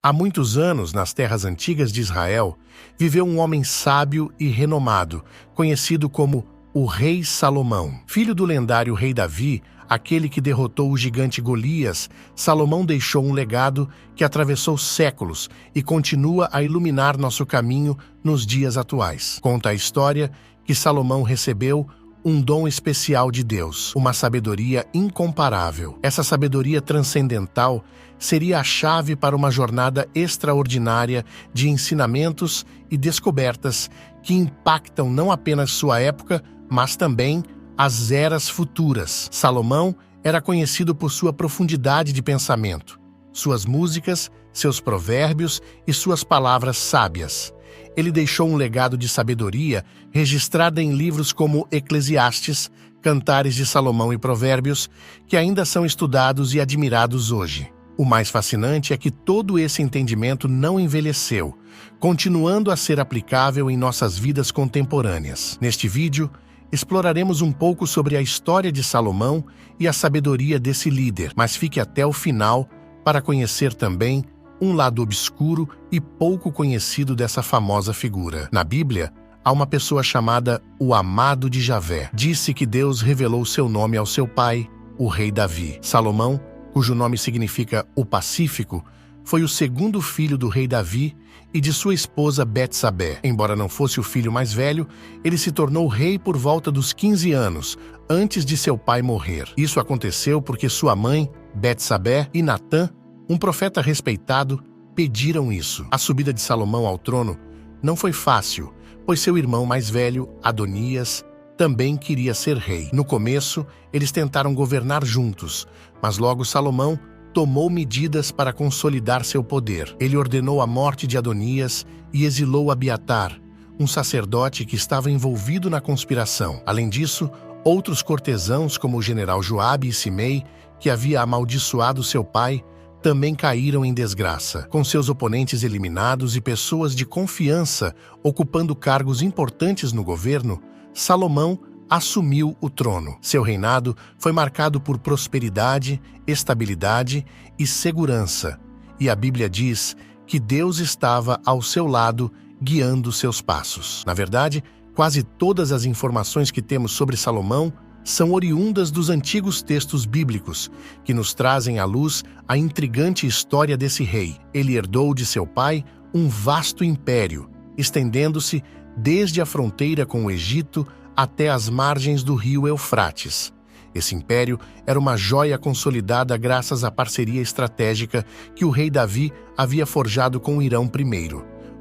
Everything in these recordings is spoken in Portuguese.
Há muitos anos, nas terras antigas de Israel, viveu um homem sábio e renomado, conhecido como o Rei Salomão. Filho do lendário rei Davi, aquele que derrotou o gigante Golias, Salomão deixou um legado que atravessou séculos e continua a iluminar nosso caminho nos dias atuais. Conta a história que Salomão recebeu um dom especial de Deus, uma sabedoria incomparável. Essa sabedoria transcendental seria a chave para uma jornada extraordinária de ensinamentos e descobertas que impactam não apenas sua época, mas também as eras futuras. Salomão era conhecido por sua profundidade de pensamento, suas músicas, seus provérbios e suas palavras sábias. Ele deixou um legado de sabedoria registrada em livros como Eclesiastes, Cantares de Salomão e Provérbios, que ainda são estudados e admirados hoje. O mais fascinante é que todo esse entendimento não envelheceu, continuando a ser aplicável em nossas vidas contemporâneas. Neste vídeo, exploraremos um pouco sobre a história de Salomão e a sabedoria desse líder, mas fique até o final para conhecer também um lado obscuro e pouco conhecido dessa famosa figura. Na Bíblia, há uma pessoa chamada o Amado de Javé. Disse que Deus revelou seu nome ao seu pai, o rei Davi. Salomão, cujo nome significa o Pacífico, foi o segundo filho do rei Davi e de sua esposa Betsabé. Embora não fosse o filho mais velho, ele se tornou rei por volta dos 15 anos, antes de seu pai morrer. Isso aconteceu porque sua mãe, Betsabé, e Natã, um profeta respeitado, pediram isso. A subida de Salomão ao trono não foi fácil, pois seu irmão mais velho, Adonias, também queria ser rei. No começo, eles tentaram governar juntos, mas logo Salomão tomou medidas para consolidar seu poder. Ele ordenou a morte de Adonias e exilou Abiatar, um sacerdote que estava envolvido na conspiração. Além disso, outros cortesãos, como o general Joabe e Simei, que havia amaldiçoado seu pai, também caíram em desgraça. Com seus oponentes eliminados e pessoas de confiança ocupando cargos importantes no governo, Salomão assumiu o trono. Seu reinado foi marcado por prosperidade, estabilidade e segurança, e a Bíblia diz que Deus estava ao seu lado, guiando seus passos. Na verdade, quase todas as informações que temos sobre Salomão são oriundas dos antigos textos bíblicos, que nos trazem à luz a intrigante história desse rei. Ele herdou de seu pai um vasto império, estendendo-se desde a fronteira com o Egito até as margens do rio Eufrates. Esse império era uma joia consolidada graças à parceria estratégica que o rei Davi havia forjado com Hirão I,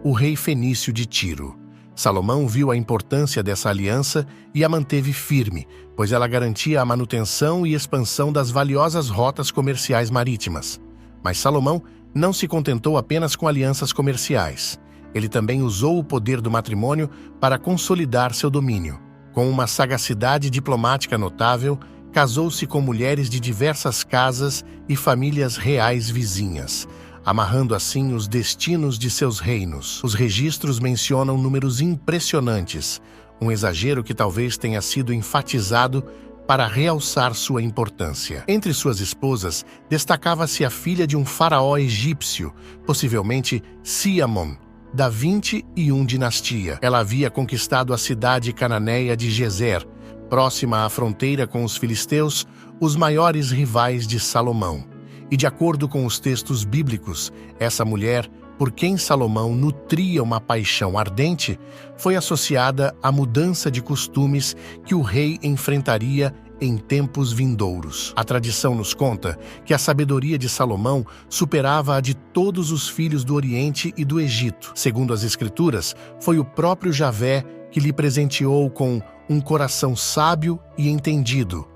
o rei fenício de Tiro. Salomão viu a importância dessa aliança e a manteve firme, pois ela garantia a manutenção e expansão das valiosas rotas comerciais marítimas. Mas Salomão não se contentou apenas com alianças comerciais. Ele também usou o poder do matrimônio para consolidar seu domínio. Com uma sagacidade diplomática notável, casou-se com mulheres de diversas casas e famílias reais vizinhas, amarrando assim os destinos de seus reinos. Os registros mencionam números impressionantes, um exagero que talvez tenha sido enfatizado para realçar sua importância. Entre suas esposas, destacava-se a filha de um faraó egípcio, possivelmente Siamon, da 21 dinastia. Ela havia conquistado a cidade cananeia de Gezer, próxima à fronteira com os filisteus, os maiores rivais de Salomão. E de acordo com os textos bíblicos, essa mulher, por quem Salomão nutria uma paixão ardente, foi associada à mudança de costumes que o rei enfrentaria em tempos vindouros. A tradição nos conta que a sabedoria de Salomão superava a de todos os filhos do Oriente e do Egito. Segundo as Escrituras, foi o próprio Javé que lhe presenteou com um coração sábio e entendido,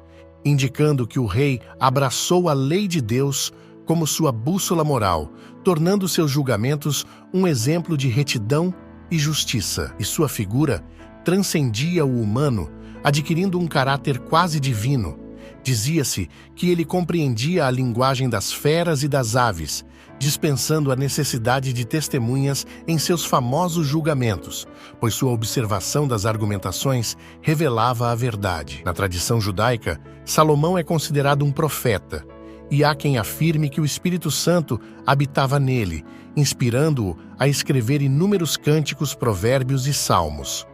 indicando que o rei abraçou a lei de Deus como sua bússola moral, tornando seus julgamentos um exemplo de retidão e justiça. E sua figura transcendia o humano, adquirindo um caráter quase divino. Dizia-se que ele compreendia a linguagem das feras e das aves, dispensando a necessidade de testemunhas em seus famosos julgamentos, pois sua observação das argumentações revelava a verdade. Na tradição judaica, Salomão é considerado um profeta, e há quem afirme que o Espírito Santo habitava nele, inspirando-o a escrever inúmeros cânticos, provérbios e salmos.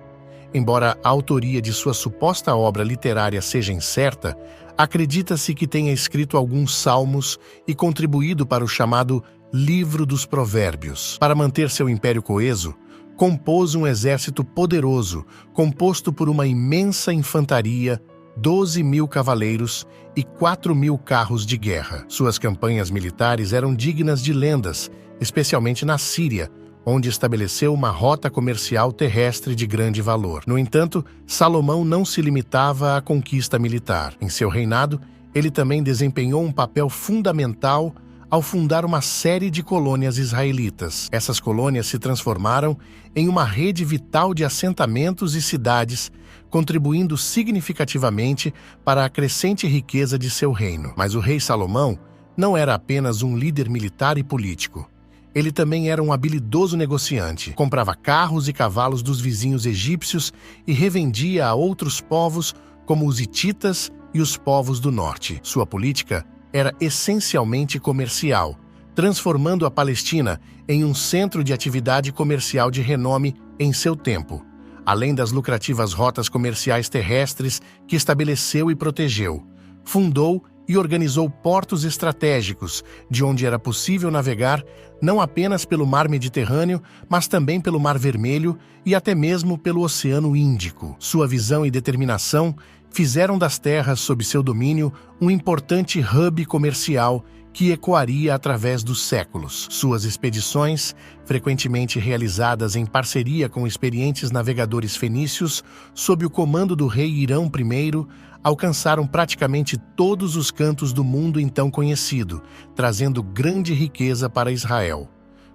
Embora a autoria de sua suposta obra literária seja incerta, acredita-se que tenha escrito alguns salmos e contribuído para o chamado Livro dos Provérbios. Para manter seu império coeso, compôs um exército poderoso, composto por uma imensa infantaria, 12.000 cavaleiros e 4.000 carros de guerra. Suas campanhas militares eram dignas de lendas, especialmente na Síria, onde estabeleceu uma rota comercial terrestre de grande valor. No entanto, Salomão não se limitava à conquista militar. Em seu reinado, ele também desempenhou um papel fundamental ao fundar uma série de colônias israelitas. Essas colônias se transformaram em uma rede vital de assentamentos e cidades, contribuindo significativamente para a crescente riqueza de seu reino. Mas o rei Salomão não era apenas um líder militar e político. Ele também era um habilidoso negociante. Comprava carros e cavalos dos vizinhos egípcios e revendia a outros povos, como os hititas e os povos do norte. Sua política era essencialmente comercial, transformando a Palestina em um centro de atividade comercial de renome em seu tempo, além das lucrativas rotas comerciais terrestres que estabeleceu e protegeu. Fundou e organizou portos estratégicos, de onde era possível navegar não apenas pelo Mar Mediterrâneo, mas também pelo Mar Vermelho e até mesmo pelo Oceano Índico. Sua visão e determinação fizeram das terras sob seu domínio um importante hub comercial que ecoaria através dos séculos. Suas expedições, frequentemente realizadas em parceria com experientes navegadores fenícios, sob o comando do rei Hirão I, alcançaram praticamente todos os cantos do mundo então conhecido, trazendo grande riqueza para Israel.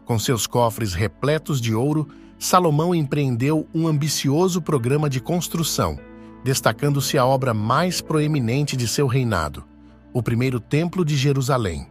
Com seus cofres repletos de ouro, Salomão empreendeu um ambicioso programa de construção, destacando-se a obra mais proeminente de seu reinado, o primeiro Templo de Jerusalém.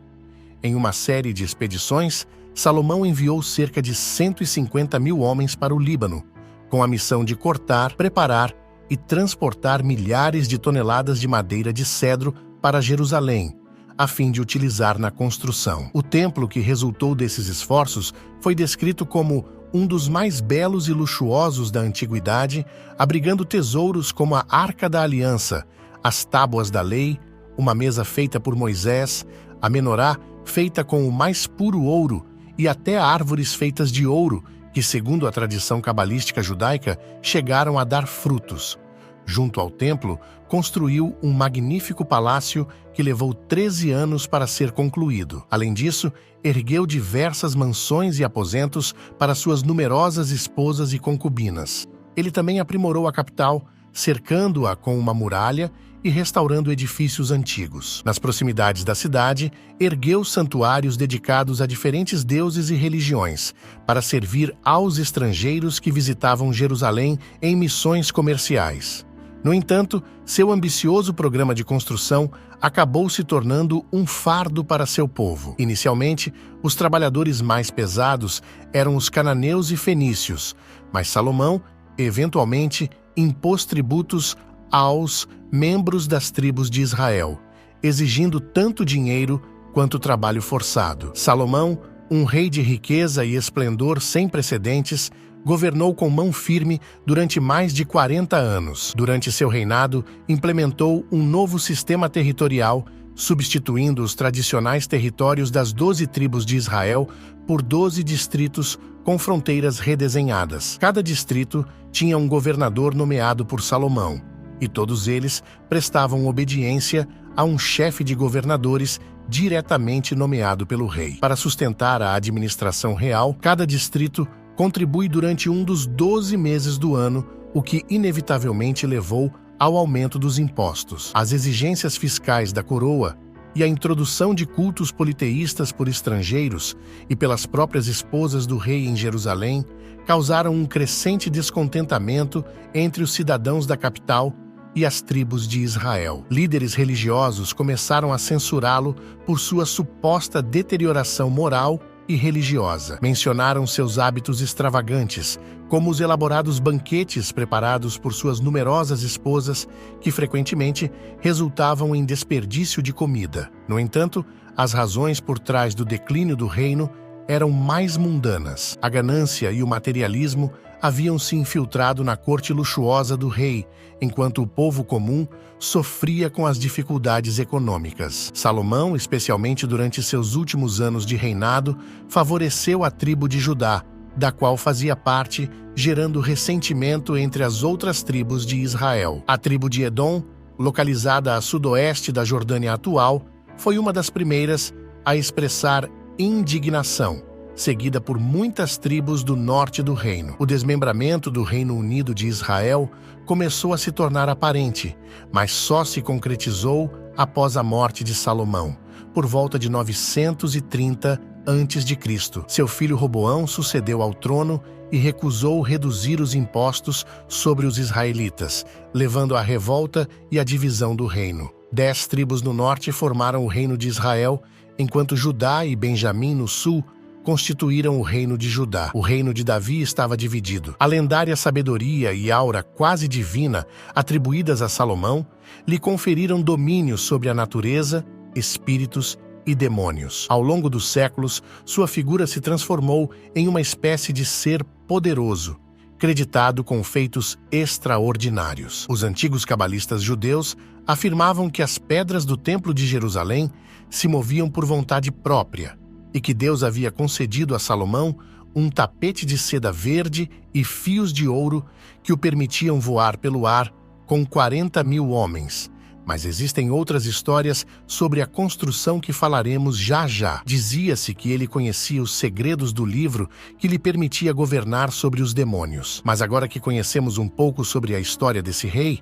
Em uma série de expedições, Salomão enviou cerca de 150.000 homens para o Líbano, com a missão de cortar, preparar e transportar milhares de toneladas de madeira de cedro para Jerusalém, a fim de utilizar na construção. O templo que resultou desses esforços foi descrito como um dos mais belos e luxuosos da antiguidade, abrigando tesouros como a Arca da Aliança, as Tábuas da Lei, uma mesa feita por Moisés, a menorá feita com o mais puro ouro e até árvores feitas de ouro, que, segundo a tradição cabalística judaica, chegaram a dar frutos. Junto ao templo, construiu um magnífico palácio que levou 13 anos para ser concluído. Além disso, ergueu diversas mansões e aposentos para suas numerosas esposas e concubinas. Ele também aprimorou a capital, cercando-a com uma muralha e restaurando edifícios antigos. Nas proximidades da cidade, ergueu santuários dedicados a diferentes deuses e religiões, para servir aos estrangeiros que visitavam Jerusalém em missões comerciais. No entanto, seu ambicioso programa de construção acabou se tornando um fardo para seu povo. Inicialmente, os trabalhadores mais pesados eram os cananeus e fenícios, mas Salomão, eventualmente, impôs tributos aos membros das tribos de Israel, exigindo tanto dinheiro quanto trabalho forçado. Salomão, um rei de riqueza e esplendor sem precedentes, governou com mão firme durante mais de 40 anos. Durante seu reinado, implementou um novo sistema territorial, substituindo os tradicionais territórios das 12 tribos de Israel por 12 distritos com fronteiras redesenhadas. Cada distrito tinha um governador nomeado por Salomão, e todos eles prestavam obediência a um chefe de governadores diretamente nomeado pelo rei. Para sustentar a administração real, cada distrito contribui durante um dos 12 meses do ano, o que inevitavelmente levou ao aumento dos impostos. As exigências fiscais da coroa e a introdução de cultos politeístas por estrangeiros e pelas próprias esposas do rei em Jerusalém causaram um crescente descontentamento entre os cidadãos da capital e as tribos de Israel. Líderes religiosos começaram a censurá-lo por sua suposta deterioração moral e religiosa. Mencionaram seus hábitos extravagantes, como os elaborados banquetes preparados por suas numerosas esposas, que frequentemente resultavam em desperdício de comida. No entanto, as razões por trás do declínio do reino eram mais mundanas. A ganância e o materialismo haviam se infiltrado na corte luxuosa do rei, enquanto o povo comum sofria com as dificuldades econômicas. Salomão, especialmente durante seus últimos anos de reinado, favoreceu a tribo de Judá, da qual fazia parte, gerando ressentimento entre as outras tribos de Israel. A tribo de Edom, localizada a sudoeste da Jordânia atual, foi uma das primeiras a expressar indignação, seguida por muitas tribos do norte do reino. O desmembramento do Reino Unido de Israel começou a se tornar aparente, mas só se concretizou após a morte de Salomão, por volta de 930 a.C. Seu filho Roboão sucedeu ao trono e recusou reduzir os impostos sobre os israelitas, levando à revolta e à divisão do reino. 10 tribos no norte formaram o reino de Israel, enquanto Judá e Benjamim no sul constituíram o reino de Judá. O reino de Davi estava dividido. A lendária sabedoria e aura quase divina atribuídas a Salomão lhe conferiram domínio sobre a natureza, espíritos e demônios. Ao longo dos séculos, sua figura se transformou em uma espécie de ser poderoso, creditado com feitos extraordinários. Os antigos cabalistas judeus afirmavam que as pedras do Templo de Jerusalém se moviam por vontade própria e que Deus havia concedido a Salomão um tapete de seda verde e fios de ouro que o permitiam voar pelo ar com 40.000 homens. Mas existem outras histórias sobre a construção que falaremos já já. Dizia-se que ele conhecia os segredos do livro que lhe permitia governar sobre os demônios. Mas agora que conhecemos um pouco sobre a história desse rei,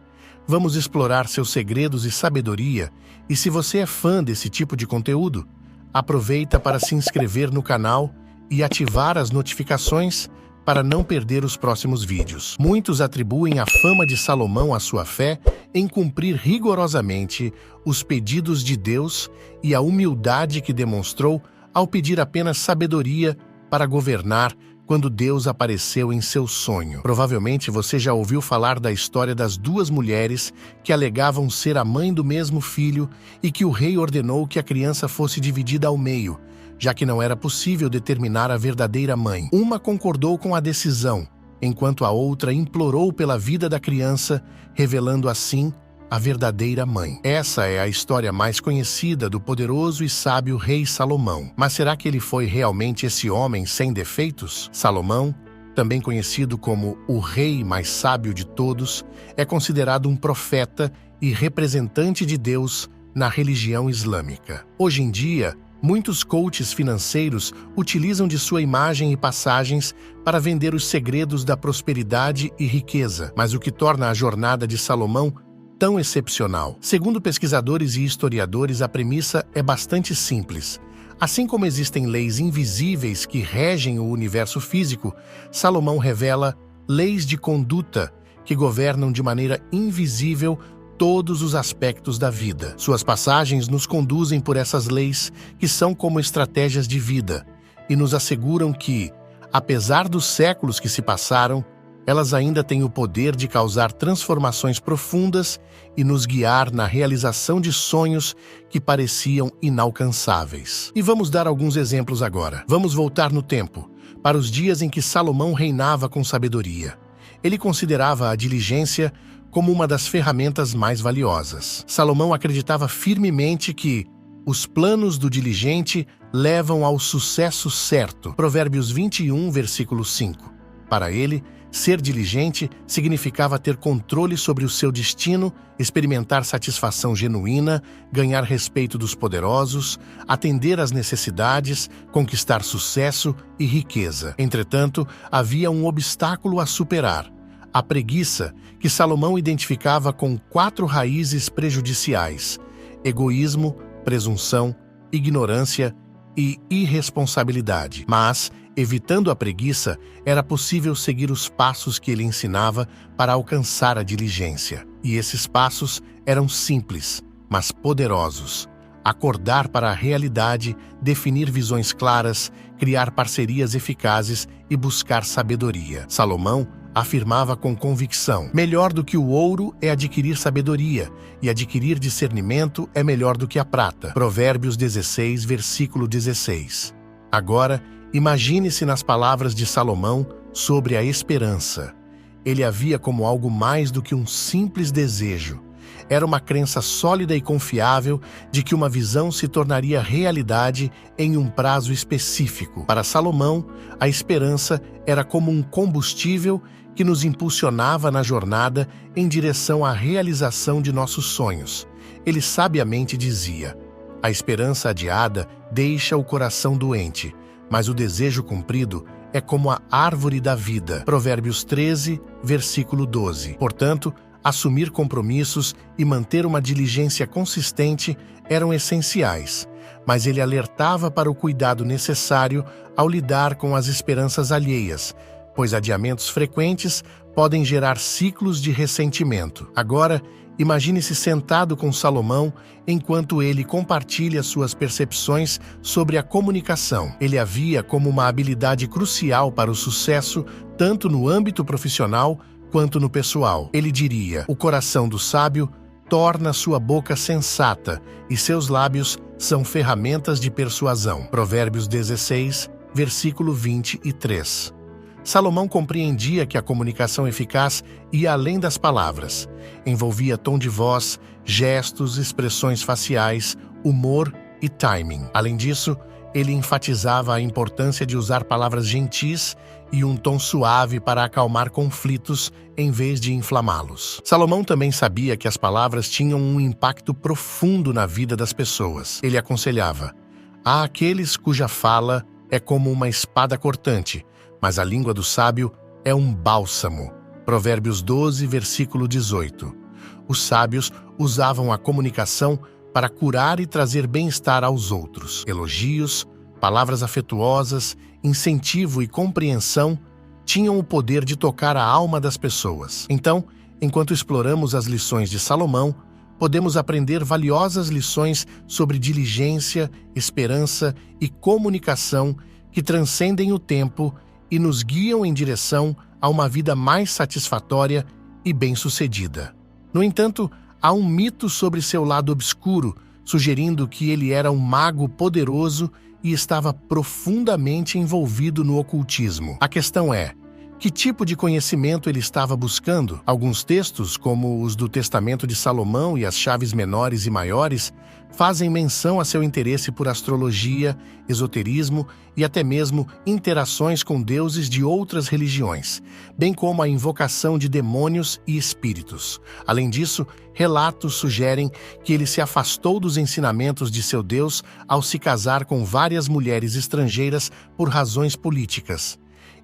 vamos explorar seus segredos e sabedoria, e se você é fã desse tipo de conteúdo, aproveita para se inscrever no canal e ativar as notificações para não perder os próximos vídeos. Muitos atribuem a fama de Salomão à sua fé em cumprir rigorosamente os pedidos de Deus e a humildade que demonstrou ao pedir apenas sabedoria para governar quando Deus apareceu em seu sonho. Provavelmente você já ouviu falar da história das 2 mulheres que alegavam ser a mãe do mesmo filho e que o rei ordenou que a criança fosse dividida ao meio, já que não era possível determinar a verdadeira mãe. Uma concordou com a decisão, enquanto a outra implorou pela vida da criança, revelando assim a verdadeira mãe. Essa é a história mais conhecida do poderoso e sábio rei Salomão. Mas será que ele foi realmente esse homem sem defeitos? Salomão, também conhecido como o rei mais sábio de todos, é considerado um profeta e representante de Deus na religião islâmica. Hoje em dia, muitos coaches financeiros utilizam de sua imagem e passagens para vender os segredos da prosperidade e riqueza. Mas o que torna a jornada de Salomão tão excepcional? Segundo pesquisadores e historiadores, a premissa é bastante simples. Assim como existem leis invisíveis que regem o universo físico, Salomão revela leis de conduta que governam de maneira invisível todos os aspectos da vida. Suas passagens nos conduzem por essas leis, que são como estratégias de vida, e nos asseguram que, apesar dos séculos que se passaram, elas ainda têm o poder de causar transformações profundas e nos guiar na realização de sonhos que pareciam inalcançáveis. E vamos dar alguns exemplos agora. Vamos voltar no tempo, para os dias em que Salomão reinava com sabedoria. Ele considerava a diligência como uma das ferramentas mais valiosas. Salomão acreditava firmemente que os planos do diligente levam ao sucesso certo. Provérbios 21, versículo 5. Para ele, ser diligente significava ter controle sobre o seu destino, experimentar satisfação genuína, ganhar respeito dos poderosos, atender às necessidades, conquistar sucesso e riqueza. Entretanto, havia um obstáculo a superar: a preguiça, que Salomão identificava com 4 raízes prejudiciais: egoísmo, presunção, ignorância e irresponsabilidade. Mas, evitando a preguiça, era possível seguir os passos que ele ensinava para alcançar a diligência. E esses passos eram simples, mas poderosos: acordar para a realidade, definir visões claras, criar parcerias eficazes e buscar sabedoria. Salomão afirmava com convicção: melhor do que o ouro é adquirir sabedoria, e adquirir discernimento é melhor do que a prata. Provérbios 16, versículo 16. Agora, imagine-se nas palavras de Salomão sobre a esperança. Ele a via como algo mais do que um simples desejo. Era uma crença sólida e confiável de que uma visão se tornaria realidade em um prazo específico. Para Salomão, a esperança era como um combustível que nos impulsionava na jornada em direção à realização de nossos sonhos. Ele sabiamente dizia: a esperança adiada deixa o coração doente, mas o desejo cumprido é como a árvore da vida. Provérbios 13, versículo 12. Portanto, assumir compromissos e manter uma diligência consistente eram essenciais, mas ele alertava para o cuidado necessário ao lidar com as esperanças alheias, pois adiamentos frequentes podem gerar ciclos de ressentimento. Agora, imagine-se sentado com Salomão enquanto ele compartilha suas percepções sobre a comunicação. Ele a via como uma habilidade crucial para o sucesso, tanto no âmbito profissional quanto no pessoal. Ele diria: o coração do sábio torna sua boca sensata e seus lábios são ferramentas de persuasão. Provérbios 16, versículo 23. Salomão compreendia que a comunicação eficaz ia além das palavras. Envolvia tom de voz, gestos, expressões faciais, humor e timing. Além disso, ele enfatizava a importância de usar palavras gentis e um tom suave para acalmar conflitos em vez de inflamá-los. Salomão também sabia que as palavras tinham um impacto profundo na vida das pessoas. Ele aconselhava: há aqueles cuja fala é como uma espada cortante, mas a língua do sábio é um bálsamo. Provérbios 12, versículo 18. Os sábios usavam a comunicação para curar e trazer bem-estar aos outros. Elogios, palavras afetuosas, incentivo e compreensão tinham o poder de tocar a alma das pessoas. Então, enquanto exploramos as lições de Salomão, podemos aprender valiosas lições sobre diligência, esperança e comunicação que transcendem o tempo e nos guiam em direção a uma vida mais satisfatória e bem-sucedida. No entanto, há um mito sobre seu lado obscuro, sugerindo que ele era um mago poderoso e estava profundamente envolvido no ocultismo. A questão é: que tipo de conhecimento ele estava buscando? Alguns textos, como os do Testamento de Salomão e as chaves menores e maiores, fazem menção a seu interesse por astrologia, esoterismo e até mesmo interações com deuses de outras religiões, bem como a invocação de demônios e espíritos. Além disso, relatos sugerem que ele se afastou dos ensinamentos de seu Deus ao se casar com várias mulheres estrangeiras por razões políticas.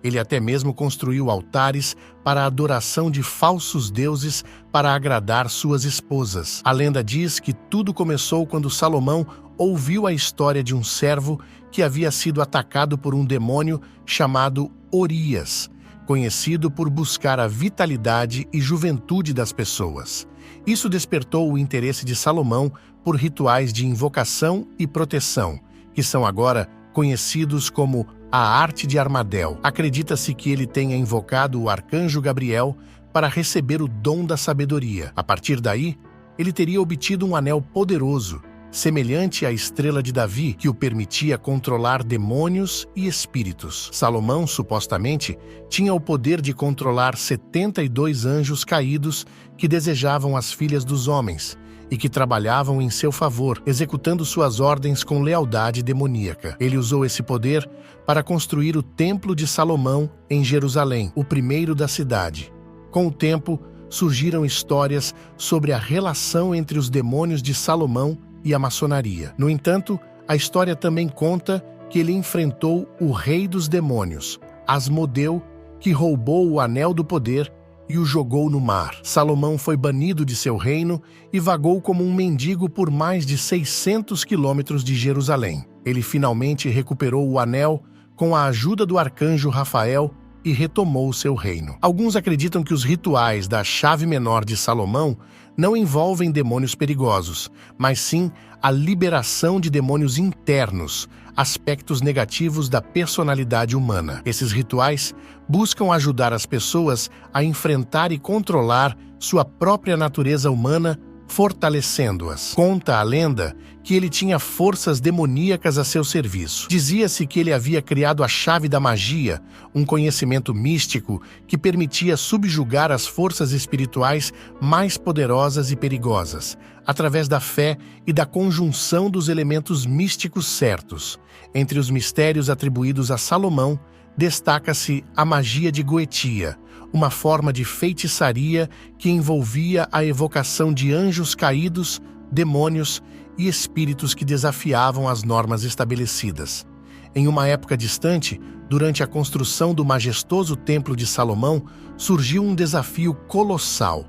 Ele até mesmo construiu altares para a adoração de falsos deuses para agradar suas esposas. A lenda diz que tudo começou quando Salomão ouviu a história de um servo que havia sido atacado por um demônio chamado Orias, conhecido por buscar a vitalidade e juventude das pessoas. Isso despertou o interesse de Salomão por rituais de invocação e proteção, que são agora conhecidos como a arte de Armadel. Acredita-se que ele tenha invocado o arcanjo Gabriel para receber o dom da sabedoria. A partir daí, ele teria obtido um anel poderoso, semelhante à estrela de Davi, que o permitia controlar demônios e espíritos. Salomão, supostamente, tinha o poder de controlar 72 anjos caídos que desejavam as filhas dos homens e que trabalhavam em seu favor, executando suas ordens com lealdade demoníaca. Ele usou esse poder para construir o Templo de Salomão em Jerusalém, o primeiro da cidade. Com o tempo, surgiram histórias sobre a relação entre os demônios de Salomão e a maçonaria. No entanto, a história também conta que ele enfrentou o rei dos demônios, Asmodeu, que roubou o anel do poder e o jogou no mar. Salomão foi banido de seu reino e vagou como um mendigo por mais de 600 quilômetros de Jerusalém. Ele finalmente recuperou o anel com a ajuda do arcanjo Rafael e retomou seu reino. Alguns acreditam que os rituais da chave menor de Salomão não envolvem demônios perigosos, mas sim a liberação de demônios internos, aspectos negativos da personalidade humana. Esses rituais buscam ajudar as pessoas a enfrentar e controlar sua própria natureza humana, fortalecendo-as. Conta a lenda que ele tinha forças demoníacas a seu serviço. Dizia-se que ele havia criado a chave da magia, um conhecimento místico que permitia subjugar as forças espirituais mais poderosas e perigosas, através da fé e da conjunção dos elementos místicos certos. Entre os mistérios atribuídos a Salomão, destaca-se a magia de Goetia, uma forma de feitiçaria que envolvia a evocação de anjos caídos, demônios e espíritos que desafiavam as normas estabelecidas. Em uma época distante, durante a construção do majestoso Templo de Salomão, surgiu um desafio colossal.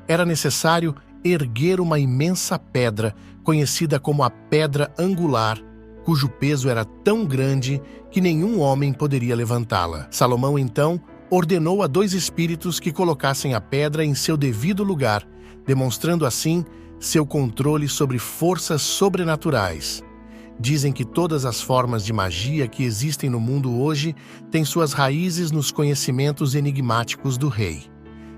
Era necessário erguer uma imensa pedra, conhecida como a Pedra Angular, cujo peso era tão grande que nenhum homem poderia levantá-la. Salomão, então, ordenou a 2 espíritos que colocassem a pedra em seu devido lugar, demonstrando assim seu controle sobre forças sobrenaturais. Dizem que todas as formas de magia que existem no mundo hoje têm suas raízes nos conhecimentos enigmáticos do rei.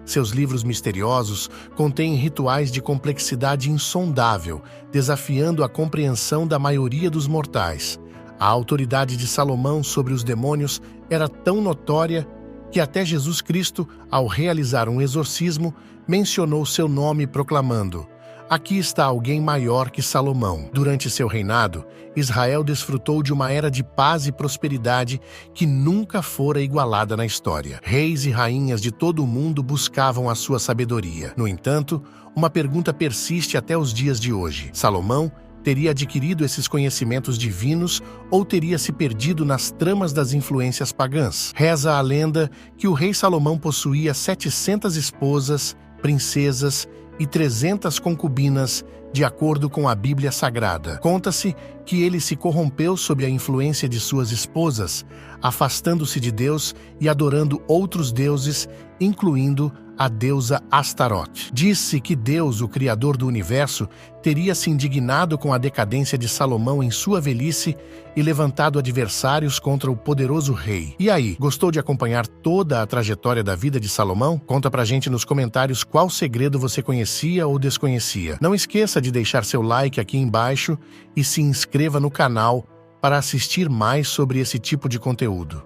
Seus livros misteriosos contêm rituais de complexidade insondável, desafiando a compreensão da maioria dos mortais. A autoridade de Salomão sobre os demônios era tão notória que até Jesus Cristo, ao realizar um exorcismo, mencionou seu nome proclamando: "Aqui está alguém maior que Salomão." Durante seu reinado, Israel desfrutou de uma era de paz e prosperidade que nunca fora igualada na história. Reis e rainhas de todo o mundo buscavam a sua sabedoria. No entanto, uma pergunta persiste até os dias de hoje: Salomão teria adquirido esses conhecimentos divinos ou teria se perdido nas tramas das influências pagãs? Reza a lenda que o rei Salomão possuía 700 esposas, princesas e 300 concubinas, de acordo com a Bíblia Sagrada. Conta-se que ele se corrompeu sob a influência de suas esposas, afastando-se de Deus e adorando outros deuses, incluindo a deusa Astarote. Diz-se que Deus, o Criador do Universo, teria se indignado com a decadência de Salomão em sua velhice e levantado adversários contra o poderoso rei. E aí, gostou de acompanhar toda a trajetória da vida de Salomão? Conta pra gente nos comentários qual segredo você conhecia ou desconhecia. Não esqueça de deixar seu like aqui embaixo e se inscreva no canal para assistir mais sobre esse tipo de conteúdo.